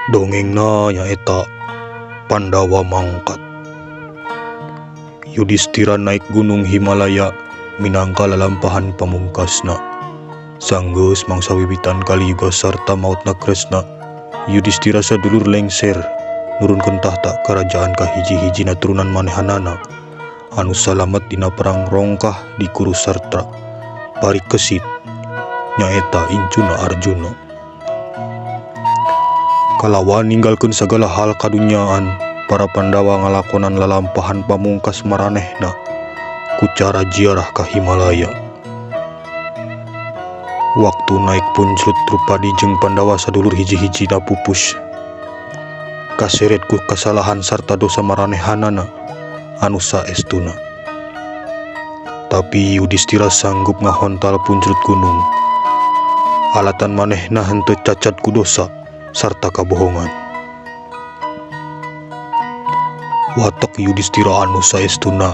Dongengna nyaeta Pandawa mangkat. Yudhistira naik gunung Himalaya minangka lalampahan pamungkasna. Sanggeus mangsa wiwitan Kaliyuga sarta mautna Kresna, Yudhistira sadulur lengser nurunkeun tahta kerajaan ka hiji-hijina turunan manehanana anu salamet dina perang rongkah di Kurusarta parikesit nyaeta incuna Arjuna. Kalawan ninggalkeun sagala hal kadunyaan, para Pandawa ngalakonan lalampahan pamungkas maranehna ku cara ziarah ka Himalaya. Waktu naik punclut Drupadi jeung Pandawa sadulur hiji-hijina pupus kaseret ku kasalahan sarta dosa maranehanana anu saestuna. Tapi Yudhistira sanggup ngahontal punclut gunung, alatan manehna henteu cacat ku dosa sarta kabohongan. Watak Yudhistira anu saestuna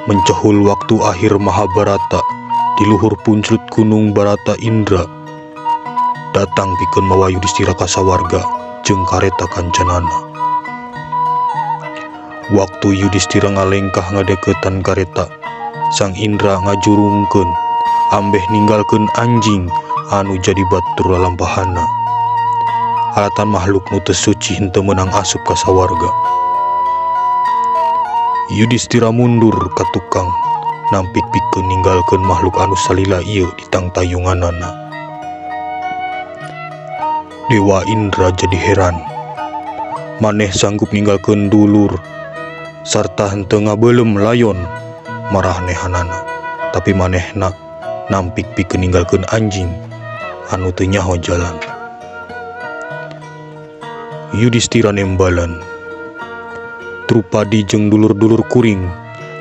mencehul waktu akhir Mahabharata di luhur punclut gunung Barata Indra datang pikeun mawa Yudhistira ka sawarga jeung kareta kancanana. Waktu Yudhistira ngalengkah ngadeukeutan kareta, Sang Indra ngajurungkeun ambeh ninggalkeun anjing anu jadi batur lalampahanna. Alatan makhluk nu teu suci henteu meunang asup ka sawarga. Yudhistira mundur ka tukang nampik pikeun ninggalkeun makhluk anu salila ieu di tangtayunganana. Dewa Indra jadi heran, maneh sanggup ninggalkeun dulur sarta henteu ngabeulem layon maranehanana, tapi manehna nampik pikeun ninggalkeun anjing anu teu nyaho jalan. Yudhistira nembalan, Drupadi jeung dulur-dulur kuring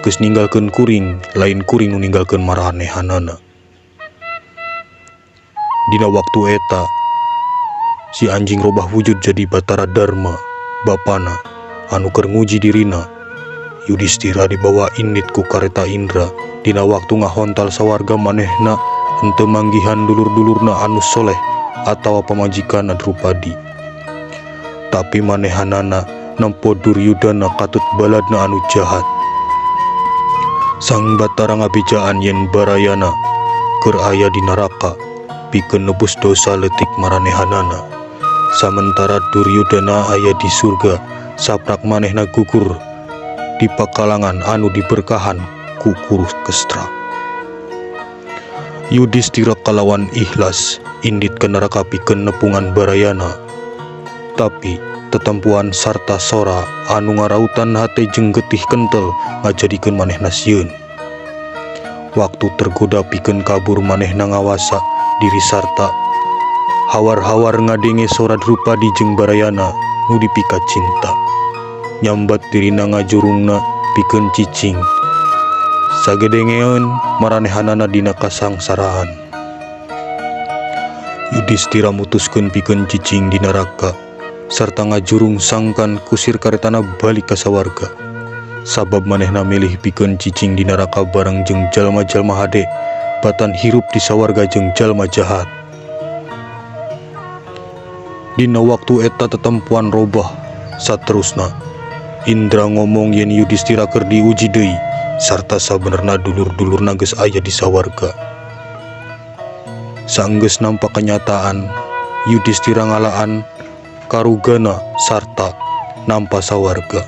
geus ninggalkeun kuring, lain kuring nu ninggalkeun maranehanana. Dina waktu eta si anjing robah wujud jadi Batara Dharma, bapana anu keur nguji dirina. Yudhistira dibawa indit ku kareta Indra dina waktu ngahontal sawarga manehna henteu manggihan dulur-dulurna anu soleh atawa pamajikanna Drupadi. Tapi manehanana nempo Duryudana katut baladna anu jahat. Sang Batara ngabijaan yen barayana keur aya di neraka pikeun nebus dosa leutik maranehanana, samentara Duryudana aya di surga saprak manehna gugur di pakalangan anu diberkahan ku Kurukestra. Yudhistira kalawan ikhlas indit ke neraka pikeun nepungan barayana, tapi tetempuan sarta sora anu ngarautan hate jeung getih kentel ngajadikeun manehna sieun. Waktu tergoda pikeun kabur manehna ngawasa diri sarta hawar-hawar ngadenge sora Drupadi jeung barayana nu dipika cinta. Nyambat dirina ngajurungna pikeun cicing, sagedengeun maranehanana dina kasangsaraan. Yudhistira mutuskeun pikeun cicing di neraka sarta ngajurung sangkan kusir karetana balik ka sawarga, sabab manehna milih pikeun cicing di neraka bareng jeung jalma-jalma hade batan hirup di sawarga jeung jalma jahat. Dina waktu eta tetempuan robah saterusna Indra ngomong yen Yudhistira keur diuji deui sarta sabenerna dulur-dulurna geus aya di sawarga. Sanggeus nampak kenyataan, Yudhistira ngalaan karugana sarta nampa sawarga.